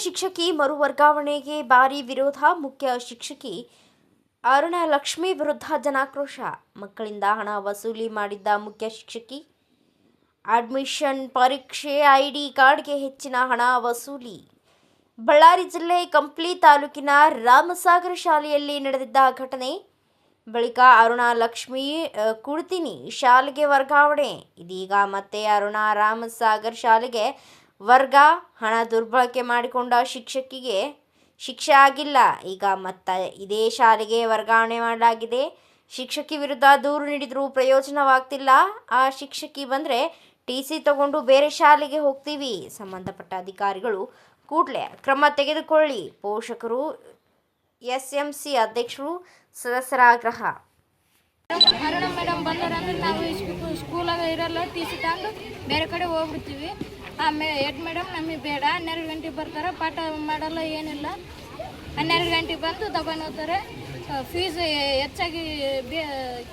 ಶಿಕ್ಷಕಿ ಮರು ವರ್ಗಾವಣೆಗೆ ಭಾರೀ ವಿರೋಧ. ಮುಖ್ಯ ಶಿಕ್ಷಕಿ ಅರುಣಾ ಲಕ್ಷ್ಮಿ ವಿರುದ್ಧ ಜನಾಕ್ರೋಶ. ಮಕ್ಕಳಿಂದ ಹಣ ವಸೂಲಿ ಮಾಡಿದ್ದ ಮುಖ್ಯ ಶಿಕ್ಷಕಿ, ಅಡ್ಮಿಷನ್ ಪರೀಕ್ಷೆ ಐಡಿ ಕಾರ್ಡ್ಗೆ ಹೆಚ್ಚಿನ ಹಣ ವಸೂಲಿ. ಬಳ್ಳಾರಿ ಜಿಲ್ಲೆ ಕಂಪ್ಲಿ ತಾಲೂಕಿನ ರಾಮಸಾಗರ ಶಾಲೆಯಲ್ಲಿ ನಡೆದಿದ್ದ ಘಟನೆ. ಬಳಿಕ ಅರುಣಾ ಲಕ್ಷ್ಮಿ ಕುಡ್ತಿನಿ ಶಾಲೆಗೆ ವರ್ಗಾವಣೆ. ಇದೀಗ ಮತ್ತೆ ಅರುಣಾ ರಾಮಸಾಗರ್ ಶಾಲೆಗೆ ವರ್ಗ. ಹಣ ದುರ್ಬಳಕೆ ಮಾಡಿಕೊಂಡ ಶಿಕ್ಷಕಿಗೆ ಶಿಕ್ಷೆ ಆಗಿಲ್ಲ. ಈಗ ಮತ್ತೆ ಇದೇ ಶಾಲೆಗೆ ವರ್ಗಾವಣೆ ಮಾಡಲಾಗಿದೆ. ಶಿಕ್ಷಕಿ ವಿರುದ್ಧ ದೂರು ನೀಡಿದರೂ ಪ್ರಯೋಜನವಾಗ್ತಿಲ್ಲ. ಆ ಶಿಕ್ಷಕಿ ಬಂದರೆ TC ತಗೊಂಡು ಬೇರೆ ಶಾಲೆಗೆ ಹೋಗ್ತೀವಿ. ಸಂಬಂಧಪಟ್ಟ ಅಧಿಕಾರಿಗಳು ಕೂಡಲೇ ಕ್ರಮ ತೆಗೆದುಕೊಳ್ಳಿ. ಪೋಷಕರು, SMC ಅಧ್ಯಕ್ಷರು, ಸದಸ್ಯರ ಆಗ್ರಹ. ಅರುಣ ಮೇಡಮ್ ಬಂದಾರಂದ್ರೆ ನಾವು ಸ್ಕೂಲಾಗ ಇರಲ್ಲ, TC ತಗೊಂಡು ಬೇರೆ ಕಡೆ ಹೋಗ್ಬಿಡ್ತೀವಿ. ಹೆಡ್ ಮೇಡಮ್ ನಮಗೆ ಬೇಡ, 12 ಗಂಟೆಗೆ ಬರ್ತಾರೆ, ಪಾಠ ಮಾಡಲ್ಲ, ಏನಿಲ್ಲ. 12 ಗಂಟೆಗೆ ಬಂದು ತಗೊಂಡು ಹೋಗ್ತಾರೆ. ಫೀಸ್ ಹೆಚ್ಚಾಗಿ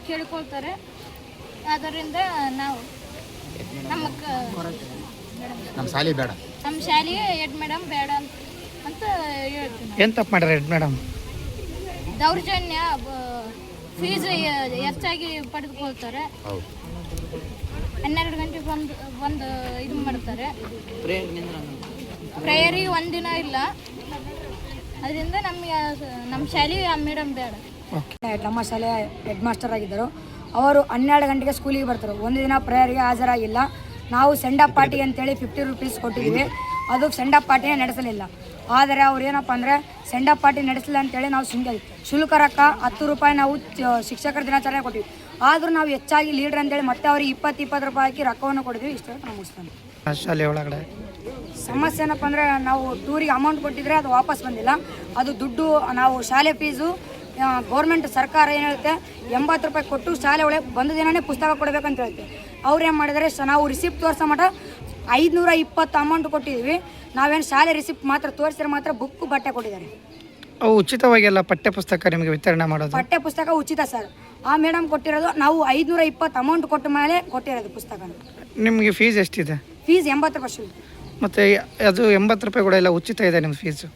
ಕೇಳಿಕೊಳ್ತಾರೆ. ಆದ್ದರಿಂದ ನಾವು ನಮ್ಮ ಶಾಲೆಗೆ ಹೆಡ್ ಮೇಡಮ್ ಬೇಡ ಅಂತ ಹೇಳ್ತೀವಿ. ಏನು ತಪ್ಪು ಮಾಡ್ಯಾರ ಹೆಡ್ ಮೇಡಮ್? ದೌರ್ಜನ್ಯ, ಫೀಸ್ ಹೆಚ್ಚಾಗಿ ಪಡೆದುಕೊಳ್ತಾರೆ. 12 ಗಂಟೆಗೆ ಬಂದು ಇದು ಮಾಡ್ತಾರೆ. ಪ್ರೇಯರಿಗೆ ಒಂದಿನ ಇಲ್ಲ. ಅದರಿಂದ ನಮ್ಮ ಶಾಲೆಗೆ ಆ ಮೇಡಮ್ ಬೇಡ. ನಮ್ಮ ಶಾಲೆ ಹೆಡ್ ಮಾಸ್ಟರ್ ಆಗಿದ್ದರು. ಅವರು 12 ಗಂಟೆಗೆ ಸ್ಕೂಲಿಗೆ ಬರ್ತಾರೆ. ಒಂದು ದಿನ ಪ್ರೇಯರ್ಗೆ ಹಾಜರಾಗಿಲ್ಲ. ನಾವು ಸೆಂಡ್ ಅಪ್ ಪಾರ್ಟಿ ಅಂತೇಳಿ 50 ರೂಪೀಸ್ ಕೊಟ್ಟಿದ್ವಿ. ಅದು ಸೆಂಡ್ ಅಪ್ ಪಾರ್ಟಿನೇ ನಡೆಸಲಿಲ್ಲ. ಆದರೆ ಅವ್ರು ಏನಪ್ಪ ಅಂದರೆ ಸೆಂಡ್ ಅಪ್ ಪಾರ್ಟಿ ನಡೆಸಲಿಲ್ಲ ಅಂತೇಳಿ ನಾವು ಶುಲ್ಕ ರೊಕ್ಕ 10 ರೂಪಾಯಿ ನಾವು ಶಿಕ್ಷಕರ ದಿನಾಚರಣೆ ಕೊಟ್ಟಿವಿ. ಆದರೂ ನಾವು ಹೆಚ್ಚಾಗಿ ಲೀಡ್ರ್ ಅಂತೇಳಿ ಮತ್ತೆ ಅವ್ರಿಗೆ 20 ರೂಪಾಯಿ ಹಾಕಿ ರೊಕ್ಕವನ್ನು ಕೊಡಿದ್ವಿ. ಇಷ್ಟು ನಾವು ಮುಗಿಸ್ತಾನೆ. ಶಾಲೆ ಒಳಗಡೆ ಸಮಸ್ಯೆ ಏನಪ್ಪ ಅಂದರೆ ನಾವು ಟೂರಿಗೆ ಅಮೌಂಟ್ ಕೊಟ್ಟಿದ್ರೆ ಅದು ವಾಪಸ್ ಬಂದಿಲ್ಲ. ಅದು ದುಡ್ಡು ನಾವು ಶಾಲೆ ಫೀಸು ಗೌರ್ಮೆಂಟ್ ಸರ್ಕಾರ ಏನು ಹೇಳುತ್ತೆ, 80 ರೂಪಾಯಿ ಕೊಟ್ಟು ಶಾಲೆ ಒಳಗೆ ಬಂದ ದಿನವೇ ಪುಸ್ತಕ ಕೊಡಬೇಕಂತ ಹೇಳ್ತೀವಿ. ಅವ್ರು ಏನು ಮಾಡಿದರೆ ನಾವು ರಿಸಿಪ್ಟ್ ತೋರಿಸೋ ಮಟ್ಟ 520 ಅಮೌಂಟ್ ಕೊಟ್ಟಿದ್ವಿ. ನಾವೇನು ಶಾಲೆ ರಿಸಿಪ್ಟ್ ಮಾತ್ರ ತೋರಿಸಿದ್ರೆ ಮಾತ್ರ ಬುಕ್ಕು ಬಟ್ಟೆ ಕೊಟ್ಟಿದ್ದಾರೆ. ಅವು ಉಚಿತವಾಗಿ ಎಲ್ಲ ಪಠ್ಯ ಪುಸ್ತಕ ನಿಮಗೆ ವಿತರಣೆ ಮಾಡೋದು? ಪಠ್ಯ ಪುಸ್ತಕ ಉಚಿತ ಸರ್. ಆ ಮೇಡಮ್ ಕೊಟ್ಟಿರೋದು ನಾವು 520 ಅಮೌಂಟ್ ಕೊಟ್ಟ ಮೇಲೆ ಕೊಟ್ಟಿರೋದು ಪುಸ್ತಕನ. ನಿಮಗೆ ಫೀಸ್ ಎಷ್ಟಿದೆ? ಫೀಸ್ 80 ರೂಪಾಯಿ ಶುಲ್ಕ. ಮತ್ತು ಅದು 80 ರೂಪಾಯಿ ಕೂಡ ಎಲ್ಲ ಉಚಿತ ಇದೆ ನಿಮ್ಮ ಫೀಸು?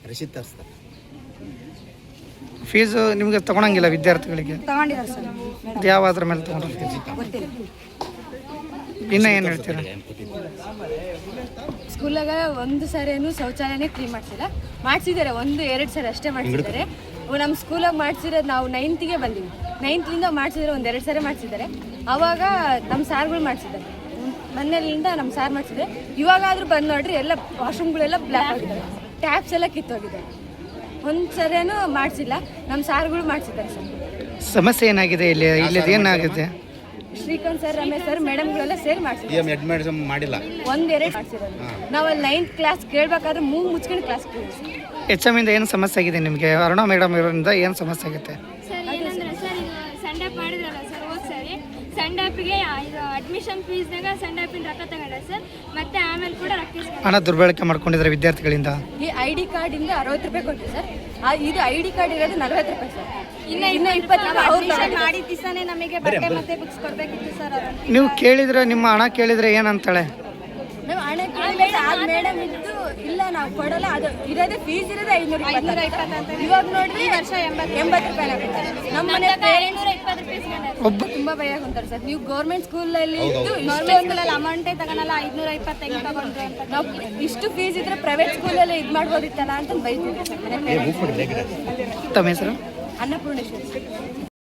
ಫೀಸು ನಿಮಗೆ ತಗೊಳಂಗಿಲ್ಲ ವಿದ್ಯಾರ್ಥಿಗಳಿಗೆ? ತಗೊಂಡಿದ್ದಾರೆ ಸರ್. ಯಾವಾದ್ರ ಮೇಲೆ ತಗೊಂಡ್ರೆ ಗೊತ್ತಿಲ್ಲ. ಇನ್ನೂ ಏನು ಹೇಳ್ತೀರಾ? ಸ್ಕೂಲಾಗ ಒಂದು ಸಾರಿನೂ ಶೌಚಾಲಯನೇ ಕ್ಲೀನ್ ಮಾಡಿಸಿದ್ದಾರೆ. 1-2 ಸಾರಿ ಅಷ್ಟೇ ಮಾಡಿಸಿದ್ದಾರೆ. ನಮ್ಮ ಸ್ಕೂಲಾಗ ಮಾಡಿಸಿರೋದು ನಾವು 9th ಬಂದೀವಿ. 9th ಮಾಡಿಸಿದ್ರೆ 1-2 ಸಾರಿ ಮಾಡಿಸಿದ್ದಾರೆ. ಆವಾಗ ನಮ್ಮ ಸಾರ್ಗಳು ಮಾಡಿಸಿದ್ದಾರೆ. ಮನೆಯಲ್ಲಿಂದ ನಮ್ಮ ಸಾರ್ ಮಾಡಿಸಿದ್ರೆ. ಇವಾಗಾದರೂ ಬಂದು ನೋಡ್ರಿ ಎಲ್ಲ ವಾಶ್ರೂಮ್ಗಳೆಲ್ಲ ಬ್ಲ್ಯಾಕ್ ಆಗಿದ್ದಾವೆ, ಟ್ಯಾಪ್ಸ್ ಎಲ್ಲ ಕಿತ್ತೋಗಿದ್ದಾವೆ. ಒಂದು ಸರಿನೂ ಮಾಡಿಸಿಲ್ಲ. ನಮ್ಮ ಸಾರ್ಗಳು ಮಾಡಿಸಿದ್ದಾರೆ ಸರ್. ಸಮಸ್ಯೆ ಏನಾಗಿದೆ ಇಲ್ಲಿ? ಏನಾಗಿದೆ? ಶ್ರೀಕಾಂತ್ ಸರ್, ರಮೇಶ್ ಸರ್, ಮೇಡಮ್ಗಳೆಲ್ಲ ಸೇರಿ ಮಾಡಿಸಿದ್ದಾರೆ. 1-2 ಮಾಡಿಸಿರೋದು. ನಾವು ಅಲ್ಲಿ 9th ಕ್ಲಾಸ್ ಕೇಳಬೇಕಾದ್ರೆ ಮೂಗು ಮುಚ್ಕೊಂಡು ಕ್ಲಾಸ್ ಕೇಳಿಸಿ. HM ಇಂದ ಏನು ಸಮಸ್ಯೆ ಆಗಿದೆ ನಿಮಗೆ? ಅರುಣಾ ಮೇಡಮ್ ಇವರಿಂದ ಏನು ಸಮಸ್ಯೆ ಆಗುತ್ತೆ? ಸರ್ ಏನಂದ್ರೆ ಸರ್, ಈಗ ಸೆಂಡ್ ಅಪ್ ಮಾಡಿದ್ರಲ್ಲ ಸರ್, ಹೋದ ಸರಿ ಸೆಂಡ್ ಅಪ್ಗೆ ಅಡ್ಮಿಷನ್ ಫೀಸ್ನಾಗ ಸೆಂಡ್ ಅಪ್ಪಿನ ರೊಕ್ಕ ತಗೊಂಡ್ರೆ ಸರ್. ಮತ್ತೆ ಆಮೇಲೆ ಕೂಡ ರೊಕ್ಕ ಹಣ ದುರ್ಬಳಕೆ ಮಾಡ್ಕೊಂಡಿದ್ದಾರೆ ವಿದ್ಯಾರ್ಥಿಗಳಿಂದ. ಈ ID ಕಾರ್ಡಿಂದ 60 ರೂಪಾಯಿ ಕೊಟ್ಟು ಸರ್. ಇದು ID ಕಾರ್ಡ್ ಇರೋದು 40 ರೂಪಾಯಿ ಸರ್. ಇನ್ನು 20 ಮಾಡಿದ ದಿವಸನೇ ನಮಗೆ ಬಟ್ಟೆ ಮತ್ತೆ ಬುಕ್ಸ್ ಕೊಡಬೇಕಿತ್ತು ಸರ್. ನೀವು ಕೇಳಿದ್ರೆ, ನಿಮ್ಮ ಹಣ ಕೇಳಿದ್ರೆ ಏನಂತಾಳೆ? ನಾವು ಹಣ ಕೇಳಿದ್ರೆ ಮೇಡಮ್ ಇದ್ದು ಇಲ್ಲ ನಾವು ಕೊಡಲ್ಲ, ಅದು ಇರೋದೇ ಫೀಸ್ ಇರೋದು 520 ಅಂತ. ಇವಾಗ ನೋಡ್ರಿ ವರ್ಷ 80 ರೂಪಾಯಿ. ನಮ್ಮ ಮನೆ 220 ರೂಪಾಯಿ ಒಬ್ಬ ತುಂಬಾ ಭಯ ಕುಂತಾರೆ ಸರ್. ನೀವು ಗೌರ್ಮೆಂಟ್ ಸ್ಕೂಲಲ್ಲಿ ಅಮೌಂಟೇ ತಗೊಳಲ್ಲ, 525 ತಗೊಂಡ್ರು ಅಂತ. ನಾವು ಇಷ್ಟು ಫೀಸ್ ಇದ್ರೆ ಪ್ರೈವೇಟ್ ಸ್ಕೂಲಲ್ಲಿ ಇದು ಮಾಡ್ಬೋದಿತ್ತಲ್ಲ ಅಂತ ಬೈತಿದ್ವಿ ಸರ್. ತಮ್ಮ ಹೆಸರು? ಅನ್ನಪೂರ್ಣೇಶ್ವರಿ.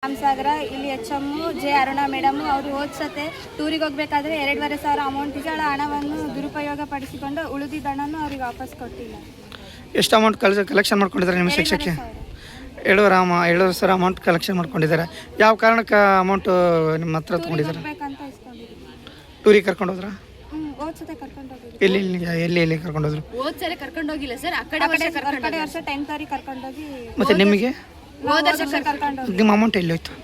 ರಾಮಸಾಗರ. ಇಲ್ಲಿ HM ಜೆ ಅರುಣಾ ಮೇಡಮ್ ಅವರು ಓದ್ಸತ್ತೆ ಟೂರಿಗೆ ಹೋಗ್ಬೇಕಾದ್ರೆ 2,500 ಅಮೌಂಟಿಗೆ ಹಣವನ್ನು ದುರುಪಯೋಗ ಪಡಿಸಿಕೊಂಡು ಉಳಿದಿದ್ದ ಹಣವನ್ನು ಅವ್ರಿಗೆ ವಾಪಸ್ ಕೊಟ್ಟಿಲ್ಲ. ಎಷ್ಟು ಅಮೌಂಟ್ ಕಲೆಕ್ಷನ್ ಮಾಡ್ಕೊಂಡಿದ್ದಾರೆ ನಿಮ್ಮ ಶಿಕ್ಷಕಿ? 7,500 ಅಮೌಂಟ್ ಕಲೆಕ್ಷನ್ ಮಾಡ್ಕೊಂಡಿದ್ದಾರೆ. ಯಾವ ಕಾರಣಕ್ಕೆ ಅಮೌಂಟು ನಿಮ್ಮ ಹತ್ರ ತೊಗೊಂಡಿದ್ದಾರೆ? ಟೂರಿಗೆ ಕರ್ಕೊಂಡು ಹೋದ್ರಾ? ಓದ್ಸತ್ತೆ ಕರ್ಕೊಂಡು ಹೋಗಿದ್ರು. ಎಲ್ಲಿ ಕರ್ಕೊಂಡು ಹೋದ್ರು? ಓದ್ಸರಿ ಕರ್ಕೊಂಡು ಹೋಗಿಲ್ಲ ಸರ್. ಆ ಕಡೆ ವರ್ಷ 10th ಅವ್ರಿಗೆ ಕರ್ಕೊಂಡೋಗಿ ಮತ್ತೆ ನಿಮಗೆ ಹೋದ ವರ್ಷ ಕರ್ಕೊಂಡು ನಿಮ್ಮ ಅಮೌಂಟ್ ಎಲ್ಲಿ ಹೋಯ್ತು?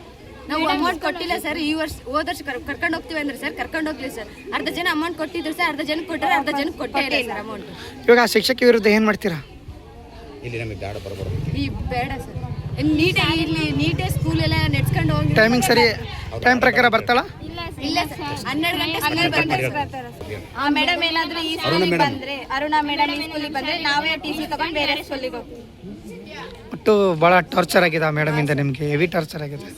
ನಾವು ಅಮೌಂಟ್ ಕೊಟ್ಟಿಲ್ಲ ಸರ್. ಈ ವರ್ಷ ಹೋದ ವರ್ಷ ಕರ್ಕೊಂಡು ಹೋಗ್ತೀವಿ ಅಂದ್ರೆ ಸರ್ ಕರ್ಕೊಂಡು ಹೋಗ್ಲಿ ಸರ್. ಅರ್ಧ ಜನ ಅಮೌಂಟ್ ಕೊಟ್ಟಿದ್ರು ಸರ್, ಅರ್ಧ ಜನಕ್ಕೆ ಕೊಟ್ಟರೆ, ಅರ್ಧ ಜನಕ್ಕೆ ಕೊಟ್ಟೇ ಇಲ್ಲ ಸರ್ ಅಮೌಂಟ್. ಇವಾಗ ಆ ಶಿಕ್ಷಕಿ ವಿರುದ್ಧ ಏನು ಮಾಡ್ತೀರಾ? ಈ ಬೇಡ ಸರ್. ನೀಟಾಗಿ ಇಲ್ಲಿ ನೀಟೇ ಸ್ಕೂಲ್ ಎಲ್ಲ ನೆಡ್ಸ್ಕೊಂಡು ಹೋಗಿ ಟೈಮಿಂಗ್ ಸರಿ ಟೈಮ್ ಪ್ರಕಾರ ಬರ್ತಾಳ? ಇಲ್ಲ ಸರ್ 12 ಗಂಟೆ ಆ ಮೇಡಮ್ ಏನಾದರೂ ಈ ಸ್ಕೂಲಿಗೆ ಬಂದರೆ ಅರುಣಾ ಮೇಡಮ್ ಈ ಸ್ಕೂಲಿಗೆ ಬಂದರೆ ನಾವೇ ಟಿ ಸಿ ತಗೊಂಡು ಬೇರೆ ಸ್ಕೂಲಿಗೆ ಹೋಗ್ತೀವಿ. ಒಟ್ಟು ಭಾಳ ಟಾರ್ಚರ್ ಆಗಿದೆ ಆ ಮೇಡಮಿಂದ, ನಿಮಗೆ ಹೆವಿ ಟಾರ್ಚರ್ ಆಗಿದೆ.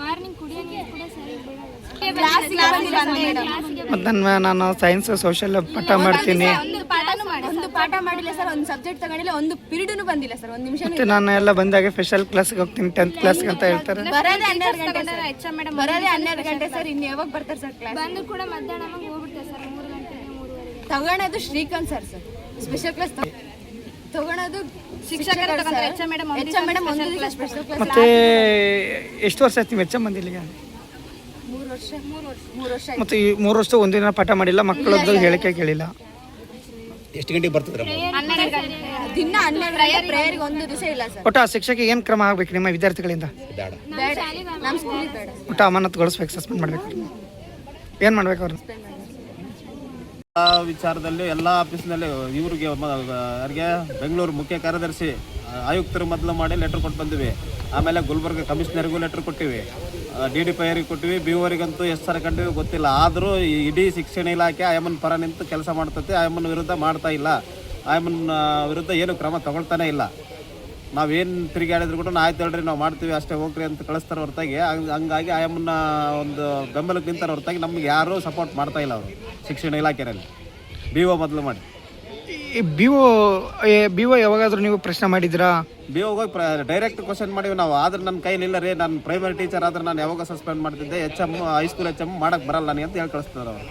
ಮಾರ್ನಿಂಗ್ ಕುಡಿಯೋ ನೀರು ಕೂಡ ಸರಿ ಮತ್ತು ನಾನು ಸೈನ್ಸ್ ಸೋಷಿಯಲ್ ಪಾಠ ಮಾಡ್ತೀನಿ, ಒಂದು ಪಾಠ ಮಾಡಿಲ್ಲ ಸರ್, ಒಂದು ಸಬ್ಜೆಕ್ಟ್ ತಗೊಂಡಿಲ್ಲ, ಒಂದು ಪಿರಿಯಡ್ನು ಬಂದಿಲ್ಲ ಸರ್, ಒಂದು ನಿಮಿಷ. ಮತ್ತು ನಾನು ಎಲ್ಲ ಬಂದಾಗ ಸ್ಪೆಷಲ್ ಕ್ಲಾಸ್ಗೆ ಹೋಗ್ತೀನಿ 10th ಕ್ಲಾಸ್ಗೆ ಅಂತ ಹೇಳ್ತಾರೆ. ಬರೋದೇ 12 ಗಂಟೆ ಸರ್, ಬರೋದೇ 12 ಗಂಟೆ ಸರ್. ಇನ್ನು ಯಾವಾಗ ಬರ್ತಾರೆ ಸರ್ ಕ್ಲಾಸ್? ಬಂದು ಕೂಡ ಮಧ್ಯಾಹ್ನ ಹೋಗ್ಬಿಡ್ತಾರೆ ಸರ್, 3 ಗಂಟೆ 3:30. ತಗೊಳೋದು ಶ್ರೀಕಾಂತ್ ಸರ್ ಸ್ಪೆಷಲ್ ಕ್ಲಾಸ್ ತಗೊಳೋದು ಶಿಕ್ಷಕರು ತಗೊಂತಾರೆ. ಎಚ್ ಎಂ ಮೇಡಮ್ ಒಂದು ದಿವಸ ಸ್ಪೆಷಲ್ ಕ್ಲಾಸ್. ಮತ್ತು ಎಷ್ಟು ವರ್ಷ ಆಯ್ತು ನೀವು ಹೆಚ್ಚು ಮಂದಿ ಇಲ್ಲಿಗೆ? 3 ವರ್ಷ. ಮತ್ತು ಈ 3 ವರ್ಷ ಒಂದಿನ ಪಾಠ ಮಾಡಿಲ್ಲ, ಮಕ್ಕಳದ್ದು ಹೇಳಿಕೆ ಕೇಳಿಲ್ಲ. ಎಷ್ಟು ಗಂಟೆಗೆ ಬರ್ತಿದ್ರ? 12 ಗಂಟೆ ದಿನ 12 ಪ್ರೇಯರ್ಗೆ ಒಂದು ದಿವಸ ಇಲ್ಲ ಸರ್. ಒಟ್ಟು ಆ ಶಿಕ್ಷಕಿ ಏನು ಕ್ರಮ ಆಗಬೇಕು ನಿಮ್ಮ ವಿದ್ಯಾರ್ಥಿಗಳಿಂದ? ಬೇಡ, ನಮ್ಮ ಸ್ಕೂಲಿಗೆ ಬೇಡ. ಒಟ್ಟು ಅಮಾನತುಗೊಳಿಸ್ಬೇಕು, ಸಸ್ಪೆಂಡ್ ಮಾಡಬೇಕು. ಏನು ಮಾಡ್ಬೇಕು ಅವ್ರನ್ನ? ವಿಚಾರದಲ್ಲಿ ಎಲ್ಲ ಆಫೀಸ್ನಲ್ಲಿ ಇವ್ರಿಗೆ ಯಾರಿಗೆ ಬೆಂಗಳೂರು ಮುಖ್ಯ ಕಾರ್ಯದರ್ಶಿ ಆಯುಕ್ತರು ಮೊದಲು ಮಾಡಿ ಲೆಟ್ರ್ ಕೊಟ್ಟು ಬಂದಿವಿ. ಆಮೇಲೆ ಗುಲ್ಬರ್ಗ ಕಮಿಷನರಿಗೂ ಲೆಟ್ರ್ ಕೊಟ್ಟಿವಿ, DDP ಅವರಿಗೆ ಕೊಟ್ಟಿವಿ, BO ಎಷ್ಟು ಸಲ ಕಂಡಿವಿ ಗೊತ್ತಿಲ್ಲ. ಆದರೂ ಇಡೀ ಶಿಕ್ಷಣ ಇಲಾಖೆ ಆಯಮ್ಮನ ಪರ ನಿಂತು ಕೆಲಸ ಮಾಡ್ತೈತೆ, ಆಯಮ್ಮನ ವಿರುದ್ಧ ಮಾಡ್ತಾ ಇಲ್ಲ, ಆಯಮ್ಮನ ವಿರುದ್ಧ ಏನು ಕ್ರಮ ತಗೊಳ್ತಾನೆ ಇಲ್ಲ. ನಾವೇನು ತಿರುಗಾಡಿದ್ರು ಕೂಡ ಆಯ್ತು ಹೇಳ್ರಿ ನಾವು ಮಾಡ್ತೀವಿ ಅಷ್ಟೇ ಹೋಗ್ರಿ ಅಂತ ಕಳಿಸ್ತಾರೆ ಹೊರತಾಗಿ. ಹಂಗಾಗಿ ಆಯಮ್ಮನ ಒಂದು ಬೆಂಬಲಕ್ಕೆ ನಿಂತಾರೆ ಹೊರತಾಗಿ ನಮ್ಗೆ ಯಾರೂ ಸಪೋರ್ಟ್ ಮಾಡ್ತಾ ಇಲ್ಲ ಅವರು ಶಿಕ್ಷಣ ಇಲಾಖೆಯಲ್ಲಿ. BO ಮೊದಲು ಮಾಡಿ. ಈ ಬಿ ಒ ಯಾವಾಗಾದ್ರೂ ನೀವು ಪ್ರಶ್ನೆ ಮಾಡಿದ್ದೀರಾ? BO ಹೋಗಿ ಡೈರೆಕ್ಟ್ ಕ್ವಶನ್ ಮಾಡಿವಿ ನಾವು. ಆದ್ರೆ ನನ್ನ ಕೈಲಿಲ್ಲ ರೀ, ನಾನು ಪ್ರೈಮರಿ ಟೀಚರ್ ಆದ್ರೆ ನಾನು ಯಾವಾಗ ಸಸ್ಪೆಂಡ್ ಮಾಡ್ತಿದ್ದೆ, HM ಹೈಸ್ಕೂಲ್ HM ಮಾಡಕ್ಕೆ ಬರಲ್ಲ ನನಗೆ ಅಂತ ಹೇಳಿ ಕಳಿಸ್ತಾರೆ ಅವರು.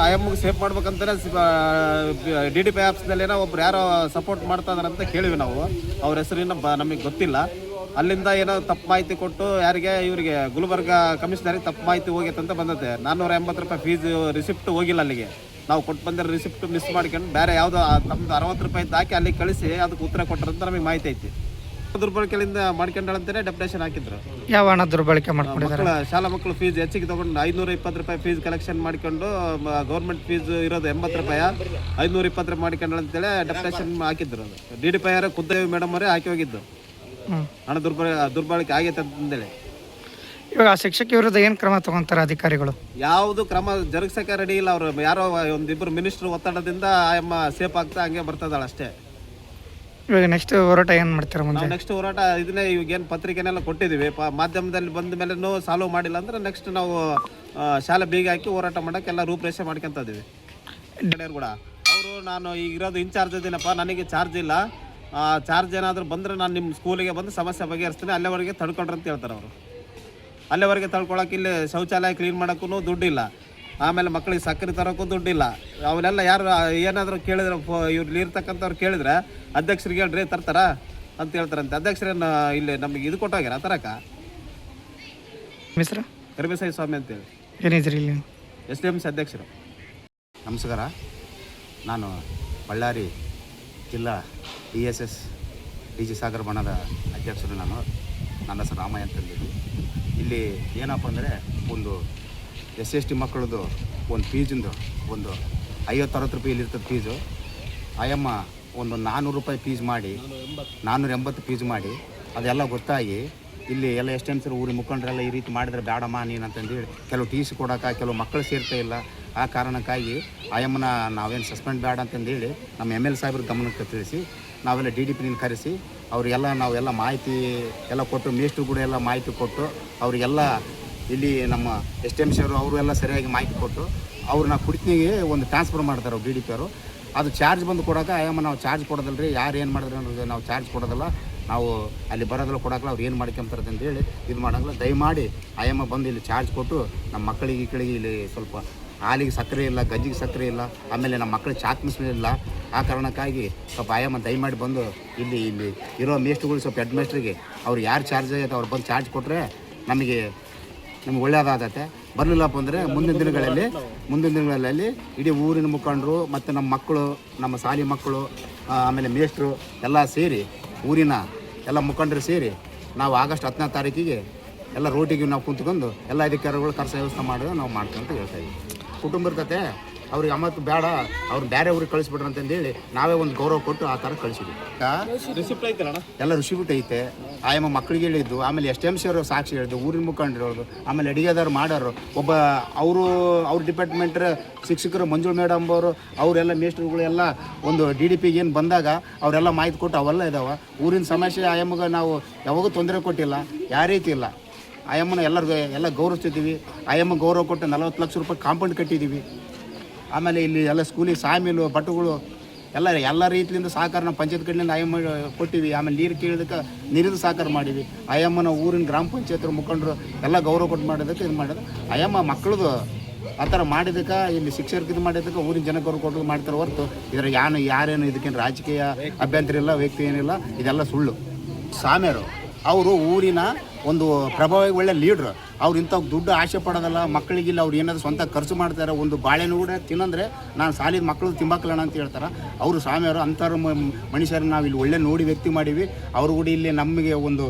ಆಯಮ್ಮಗೆ ಸೇಫ್ ಮಾಡ್ಬೇಕಂತಾನೆ DDP ಆಫೀಸ್ನಲ್ಲೇನೋ ಒಬ್ರು ಯಾರೋ ಸಪೋರ್ಟ್ ಮಾಡ್ತಾ ಇದಾರೆ ಅಂತ ಕೇಳಿವಿ ನಾವು. ಅವ್ರ ಹೆಸರಿನ ನಮಗೆ ಗೊತ್ತಿಲ್ಲ. ಅಲ್ಲಿಂದ ಏನೋ ತಪ್ಪು ಮಾಹಿತಿ ಕೊಟ್ಟು ಯಾರಿಗೆ ಇವರಿಗೆ ಗುಲ್ಬರ್ಗ ಕಮಿಷನರಿಗೆ ತಪ್ಪು ಮಾಹಿತಿ ಹೋಗೈತೆ ಅಂತ ಬಂದತೆ. 480 ರೂಪಾಯಿ ಫೀಸ್ ರಿಸಿಪ್ಟ್ ಹೋಗಿಲ್ಲ ಅಲ್ಲಿಗೆ. ನಾವು ಕೊಟ್ಟು ಬಂದಿರೋ ರಿಸಿಪ್ಟ್ ಮಿಸ್ ಮಾಡ್ಕೊಂಡು ಬೇರೆ ಯಾವುದೋ ನಮ್ದು 60 ರೂಪಾಯಿ ಹಾಕಿ ಅಲ್ಲಿಗೆ ಕಳಿಸಿ ಅದಕ್ಕೆ ಉತ್ತರ ಕೊಟ್ಟರಂತ ನಮಗೆ ಮಾಹಿತಿ ಐತಿ. ದುರ್ಬಳಕೆಯಿಂದ ಮಾಡ್ಕೊಂಡಂತಾನೆ ಡೆಪ್ಯುಟೇಷನ್ ಹಾಕಿದ್ರು. ಯಾವ ಹಣ ದುರ್ಬಳಕೆ ಮಾಡ್ಕೊಂಡಿದ್ದಾರೆ? ಶಾಲಾ ಮಕ್ಕಳು ಫೀಸ್ ಹೆಚ್ಚಿಗೆ ತಗೊಂಡು 520 ರೂಪಾಯಿ ಫೀಸ್ ಕಲೆಕ್ಷನ್ ಮಾಡ್ಕೊಂಡು ಗೌರ್ಮೆಂಟ್ ಫೀಸ್ ಇರೋದು 80 ರೂಪಾಯಿ 520 ಮಾಡ್ಕೊಂಡು ಅಂತೇಳಿ ಡೆಪ್ಯುಟೇಷನ್ ಹಾಕಿದ್ರು. DDP ಅವರೇ ಖುದ್ದು ಮೇಡಮ್ ಅವರೇ ಹಾಕಿ ಹೋಗಿದ್ದು ಹಣ ದುರ್ಬಳಕೆ ಆಗೈತೆ ಅಂತಂದೇಳಿ. ಇವಾಗ ಆ ಶಿಕ್ಷಕಿ ವಿರುದ್ಧ ಏನು ಕ್ರಮ ತಗೊಂತಾರೆ ಅಧಿಕಾರಿಗಳು? ಯಾವುದು ಕ್ರಮ ಜರುಗಿಸಕ್ಕೆ ರೆಡಿ ಇಲ್ಲ ಅವರು. ಯಾರೋ ಒಂದಿಬ್ಬರು ಮಿನಿಸ್ಟ್ರು ಒತ್ತಡದಿಂದ ಆಯಮ್ಮ ಸೇಫ್ ಆಗ್ತಾ ಹಂಗೆ ಬರ್ತದಾಳ ಅಷ್ಟೇ. ಇವಾಗ ನೆಕ್ಸ್ಟ್ ಹೋರಾಟ ಏನು ಮಾಡ್ತಾರೆ ಮುಂದೆ? ನಾವು ನೆಕ್ಸ್ಟ್ ಹೋರಾಟ ಇದನ್ನೇ ಇವಾಗೇನು ಪತ್ರಿಕೆನೆಲ್ಲ ಕೊಟ್ಟಿದ್ದೀವಿ, ಮಾಧ್ಯಮದಲ್ಲಿ ಬಂದ ಮೇಲೂ ಸಾಲ್ವ್ ಮಾಡಿಲ್ಲ ಅಂದ್ರೆ ನೆಕ್ಸ್ಟ್ ನಾವು ಶಾಲೆ ಬೀಗ ಹಾಕಿ ಹೋರಾಟ ಮಾಡೋಕ್ಕೆಲ್ಲ ರೂಪರೇಷೆ ಮಾಡ್ಕೊತ ಇದ್ದೀವಿ. ಕೂಡ ಅವರು ನಾನು ಈಗ ಇರೋದು ಇನ್ಚಾರ್ಜ್ ಇದ್ದೀನಪ್ಪ, ನನಗೆ ಚಾರ್ಜ್ ಇಲ್ಲ, ಚಾರ್ಜ್ ಏನಾದರೂ ಬಂದರೆ ನಾನು ನಿಮ್ಮ ಸ್ಕೂಲಿಗೆ ಬಂದು ಸಮಸ್ಯೆ ಬಗೆಹರಿಸ್ತೀನಿ, ಅಲ್ಲಿವರೆಗೆ ತಡ್ಕೊಳ್ರಿ ಅಂತ ಹೇಳ್ತಾರೆ ಅವರು. ಅಲ್ಲಿವರೆಗೆ ತಳ್ಕೊಳಕ್ಕೆ ಇಲ್ಲಿ ಶೌಚಾಲಯ ಕ್ಲೀನ್ ಮಾಡೋಕ್ಕೂ ದುಡ್ಡಿಲ್ಲ, ಆಮೇಲೆ ಮಕ್ಕಳಿಗೆ ಸಕ್ಕರೆ ತರೋಕ್ಕೂ ದುಡ್ಡಿಲ್ಲ. ಅವನ್ನೆಲ್ಲ ಯಾರು ಏನಾದರೂ ಕೇಳಿದ್ರೆ ಇವ್ರು ಇರ್ತಕ್ಕಂಥವ್ರು ಕೇಳಿದ್ರೆ ಅಧ್ಯಕ್ಷರಿಗೆ ಹೇಳ್ರಿ ತರ್ತಾರ ಅಂತ ಹೇಳ್ತಾರಂತೆ. ಅಧ್ಯಕ್ಷರೇನು ಇಲ್ಲಿ ನಮಗೆ ಇದು ಕೊಟ್ಟೋಗ್ಯಾರ ತರಕ? ಹೆಸರು ಕರಿಬಸಯ್ಯ ಸ್ವಾಮಿ ಅಂತೇಳಿ ಏನಿದ್ರಿ ಇಲ್ಲಿ SDMC ಅಧ್ಯಕ್ಷರು. ನಮಸ್ಕಾರ, ನಾನು ಬಳ್ಳಾರಿ ಜಿಲ್ಲಾ DSS DG ಸಾಗರ ಬಣದ ಅಧ್ಯಕ್ಷರು. ನನ್ನ ಹೆಸರು ರಾಮಯ್ಯ ಅಂತಂದಿದ್ದು. ಇಲ್ಲಿ ಏನಪ್ಪ ಅಂದರೆ ಒಂದು SC/ST ಮಕ್ಕಳದು ಒಂದು ಫೀಸಿಂದು ಒಂದು 50-60 ರೂಪಾಯಿ ಇಲ್ಲಿರ್ತದೆ ಫೀಸು. ಆಯಮ್ಮ ಒಂದು 400 ರೂಪಾಯಿ ಫೀಸ್ ಮಾಡಿ 480 ಫೀಸ್ ಮಾಡಿ ಅದೆಲ್ಲ ಗೊತ್ತಾಗಿ ಇಲ್ಲಿ ಎಲ್ಲ ಎಷ್ಟೆನ್ಸರು ಊರಿಗೆ ಮುಖಂಡರೆಲ್ಲ ಈ ರೀತಿ ಮಾಡಿದ್ರೆ ಬೇಡಮ್ಮ ನೀನು ಅಂತಂದೇಳಿ ಕೆಲವು TC ಕೊಡೋಕೆ ಕೆಲವು ಮಕ್ಕಳು ಸೇರ್ತಾ ಇಲ್ಲ. ಆ ಕಾರಣಕ್ಕಾಗಿ ಆಯಮ್ಮನ ನಾವೇನು ಸಸ್ಪೆಂಡ್ ಬೇಡ ಅಂತಂದೇಳಿ ನಮ್ಮ ML ಸಾಹೇಬ್ರ ಗಮನಕ್ಕೆ ತಿಳಿಸಿ ನಾವೆಲ್ಲ DDP ಕರೆಸಿ ನಾವೆಲ್ಲ ಮಾಹಿತಿ ಎಲ್ಲ ಕೊಟ್ಟು, ಮೇಷ್ಟ್ರು ಕೂಡ ಎಲ್ಲ ಮಾಹಿತಿ ಕೊಟ್ಟು ಅವರಿಗೆಲ್ಲ ಇಲ್ಲಿ ನಮ್ಮ STMC ಅವರು ಎಲ್ಲ ಸರಿಯಾಗಿ ಮಾಹಿತಿ ಕೊಟ್ಟು ಅವ್ರನ್ನ ಕುಡಿತಿಗೆ ಒಂದು ಟ್ರಾನ್ಸ್ಫರ್ ಮಾಡ್ತಾರೆ ಅವ್ರು DDP ಅವರು. ಅದು ಚಾರ್ಜ್ ಬಂದು ಕೊಡೋಕೆ ಆಯಮ್ಮ ನಾವು ಚಾರ್ಜ್ ಕೊಡೋದಲ್ಲ ರೀ, ಯಾರು ಏನು ಮಾಡಿದ್ರೆ ಅನ್ನೋದು ನಾವು ಚಾರ್ಜ್ ಕೊಡೋದಲ್ಲ, ನಾವು ಅಲ್ಲಿ ಬರೋದಲ್ಲ ಕೊಡೋಕ್ಕಲ್ಲ, ಅವ್ರು ಏನು ಮಾಡ್ಕೊಂತಾರೆ ಅಂತೇಳಿ ಇದು ಮಾಡೋಂಗಿಲ್ಲ. ದಯಮಾಡಿ ಆಯಮ್ಮ ಬಂದು ಇಲ್ಲಿ ಚಾರ್ಜ್ ಕೊಟ್ಟು ನಮ್ಮ ಮಕ್ಕಳಿಗೆ ಇಲ್ಲಿ ಸ್ವಲ್ಪ ಹಾಲಿಗೆ ಸಕ್ಕರೆ ಇಲ್ಲ, ಗಂಜಿಗೆ ಸಕ್ಕರೆ ಇಲ್ಲ, ಆಮೇಲೆ ನಮ್ಮ ಮಕ್ಕಳಿಗೆ ಚಾಕ್ ಮಿಸ್ಲಿಲ್ಲ. ಆ ಕಾರಣಕ್ಕಾಗಿ ಸ್ವಲ್ಪ ಆಯಮ್ಮ ದಯಮಾಡಿ ಬಂದು ಇಲ್ಲಿ ಇರೋ ಮೇಸ್ಟ್ರುಗಳು ಸ್ವಲ್ಪ ಹೆಡ್ ಮೇಸ್ಟ್ರಿಗೆ ಅವ್ರು ಯಾರು ಚಾರ್ಜ್ ಆಗುತ್ತೆ ಅವ್ರು ಬಂದು ಚಾರ್ಜ್ ಕೊಟ್ಟರೆ ನಮಗೆ ಒಳ್ಳೆಯದಾಗತ್ತೆ. ಬರಲಿಲ್ಲಪ್ಪ ಅಂದರೆ ಮುಂದಿನ ದಿನಗಳಲ್ಲಿ ಇಡೀ ಊರಿನ ಮುಖಂಡರು ಮತ್ತು ನಮ್ಮ ಮಕ್ಕಳು, ನಮ್ಮ ಶಾಲೆ ಮಕ್ಕಳು, ಆಮೇಲೆ ಮೇಸ್ಟ್ರು ಎಲ್ಲ ಸೇರಿ, ಊರಿನ ಎಲ್ಲ ಮುಖಂಡರು ಸೇರಿ ನಾವು ಆಗಸ್ಟ್ 10ನೇ ತಾರೀಕಿಗೆ ಎಲ್ಲ ರೋಟಿಗೆ ನಾವು ಕುಂತ್ಕೊಂಡು ಎಲ್ಲ ಅಧಿಕಾರಿಗಳು ಕರ್ಸ ವ್ಯವಸ್ಥೆ ಮಾಡಿ ನಾವು ಮಾಡ್ಕೊಂತ ಹೇಳ್ತಾಯಿದ್ವಿ. ಕುಟುಂಬ ಇರ್ತತೆ, ಅವ್ರಿಗೆ ಅಮ್ಮತ್ತು ಬೇಡ ಅವ್ರು ಬೇರೆ ಊರಿಗೆ ಕಳಿಸ್ಬಿಟ್ರು ಅಂತಂದೇಳಿ ನಾವೇ ಒಂದು ಗೌರವ ಕೊಟ್ಟು ಆ ಥರ ಕಳಿಸಿದ್ವಿ. ರಿಸಿಪ್ಟ್ ಐತಲ್ಲ ಎಲ್ಲ ಋಷಿಬಿಟ್ಟು ಐತೆ. ಆಯಮ್ಮ ಮಕ್ಕಳಿಗೆ ಹೇಳಿದ್ದು, ಆಮೇಲೆ STMC ಅವರು ಸಾಕ್ಷಿ ಹೇಳಿದ್ದು, ಊರಿನ ಮುಖಂಡರು ಹೇಳೋದು, ಆಮೇಲೆ ಅಡಿಗೆದಾರು ಮಾಡೋರು, ಒಬ್ಬ ಅವ್ರ ಡಿಪಾರ್ಟ್ಮೆಂಟ್ ಶಿಕ್ಷಕರು ಮಂಜುಳ್ ಮೇಡಮ್ ಅವರು, ಅವರೆಲ್ಲ ಮೇಸ್ಟ್ರುಗಳು ಎಲ್ಲ ಒಂದು DDP ಏನು ಬಂದಾಗ ಅವರೆಲ್ಲ ಮಾಹಿತಿ ಕೊಟ್ಟು ಅವೆಲ್ಲ ಇದಾವೆ. ಊರಿನ ಸಮಸ್ಯೆ ಆಯಮ್ಮಗೆ ನಾವು ಯಾವಾಗೂ ತೊಂದರೆ ಕೊಟ್ಟಿಲ್ಲ, ಯಾವ ರೀತಿ ಇಲ್ಲ. ಆಯಮ್ಮನ ಎಲ್ಲ ಗೌರವಿಸ್ತಿದ್ದೀವಿ. ಆಯಮ್ಮ ಗೌರವ ಕೊಟ್ಟು 40 ಲಕ್ಷ ರೂಪಾಯಿ ಕಾಂಪೌಂಡ್ ಕಟ್ಟಿದ್ದೀವಿ. ಆಮೇಲೆ ಇಲ್ಲಿ ಎಲ್ಲ ಸ್ಕೂಲಿಗೆ ಸಾಮಿಲು ಬಟ್ಟುಗಳು ಎಲ್ಲ ರೀತಿಯಿಂದ ಸಹಕಾರ ನಮ್ಮ ಪಂಚಾಯತ್ ಕಡೆಯಿಂದ ಆಯಮ್ಮ ಕೊಟ್ಟಿವಿ. ಆಮೇಲೆ ನೀರು ಕೇಳಿದಕ್ಕೆ ನೀರಿನ ಸಹಕಾರ ಮಾಡೀವಿ. ಆಯಮ್ಮನ ಊರಿನ ಗ್ರಾಮ ಪಂಚಾಯತ್ ಮುಖಂಡರು ಎಲ್ಲ ಗೌರವ ಕೊಟ್ಟು ಮಾಡೋದಕ್ಕೆ ಇದು ಮಾಡೋದು. ಆಯಮ್ಮ ಮಕ್ಕಳದು ಆ ಥರ ಮಾಡಿದಕ್ಕೆ ಇಲ್ಲಿ ಶಿಕ್ಷಕರಿಗೆ ಇದು ಮಾಡಿದ್ದಕ್ಕೆ ಊರಿನ ಜನ ಗೌರವ ಕೊಟ್ಟು ಮಾಡ್ತಾರೆ ಹೊರತು ಇದರ ಯಾರೇನು ಇದಕ್ಕೇನು ರಾಜಕೀಯ ಅಭ್ಯಂತರ ಇಲ್ಲ, ವ್ಯಕ್ತಿ ಏನಿಲ್ಲ, ಇದೆಲ್ಲ ಸುಳ್ಳು. ಸಾಮ್ಯರು ಅವರು ಊರಿನ ಒಂದು ಪ್ರಭಾವಿ ಒಳ್ಳೆ ಲೀಡ್ರು. ಅವ್ರು ಇಂಥ ದುಡ್ಡು ಆಸೆ ಪಡೋದಲ್ಲ, ಮಕ್ಕಳಿಗಿಲ್ಲ, ಅವ್ರು ಏನಾದರೂ ಸ್ವಂತ ಖರ್ಚು ಮಾಡ್ತಾರೆ. ಒಂದು ಬಾಳೆನೂ ಕೂಡ ತಿನ್ನಂದ್ರೆ ನಾನು ಸಾಲಿದ ಮಕ್ಕಳು ತಿಂಬಾಕಲಣ ಅಂತ ಹೇಳ್ತಾರೆ. ಅವರು ಸ್ವಾಮಿಯವರು ಅಂಥವ್ರು ಮನುಷ್ಯರನ್ನ ನಾವು ಇಲ್ಲಿ ಒಳ್ಳೆ ನೋಡಿ ವ್ಯಕ್ತಿ ಮಾಡೀವಿ. ಅವರು ಕೂಡ ಇಲ್ಲಿ ನಮಗೆ ಒಂದು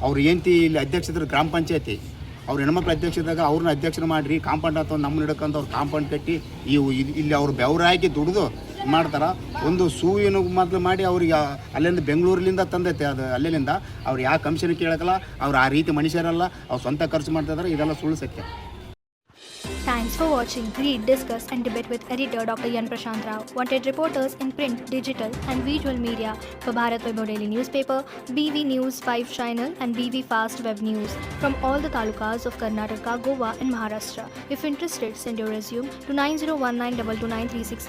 ಅವ್ರು ಏನಂತಿ ಇಲ್ಲಿ ಅಧ್ಯಕ್ಷರು ಗ್ರಾಮ ಪಂಚಾಯತಿ ಅವ್ರು ಹೆಣ್ಮಕ್ಳು ಅಧ್ಯಕ್ಷರಾದಾಗ ಅವ್ರನ್ನ ಅಧ್ಯಕ್ಷರು ಮಾಡಿರಿ, ಕಾಂಪೌಂಡ್ ಅಥವಾ ನಮ್ಮನ್ನ ಹಿಡ್ಕೊಂಡು ಅವ್ರು ಕಾಂಪೌಂಡ್ ಕಟ್ಟಿ ಇಲ್ಲಿ ಅವ್ರು ಬೆವರಾಗಿ ದುಡಿದು ಮಾಡ್ತಾರೆ. ಒಂದು ಸೂವಿನ ಮೊದಲು ಮಾಡಿ ಅವ್ರಿಗೆ ಅಲ್ಲಿಂದ ಬೆಂಗಳೂರಿನಿಂದ ತಂದೈತೆ ಅದು. ಅಲ್ಲಿಂದ ಅವ್ರು ಯಾವ ಕಮಿಷನ್ ಕೇಳೋಕ್ಕಲ್ಲ, ಅವ್ರು ಆ ರೀತಿ ಮನುಷ್ಯರಲ್ಲ, ಅವ್ರು ಸ್ವಂತ ಖರ್ಚು ಮಾಡ್ತಿದ್ದಾರೆ. ಇದೆಲ್ಲ ಸುಳ್ಳು ಸತ್ಯ. Thanks for watching. Read, discuss and debate with editor Dr. Yan Prashant Rao. Wanted reporters in print, digital and visual media for Bharat Vaibhav Daily Newspaper, BV News 5 Channel and BV Fast Web News from all the talukas of Karnataka, Goa and Maharashtra. If interested, send your resume to 9019229369.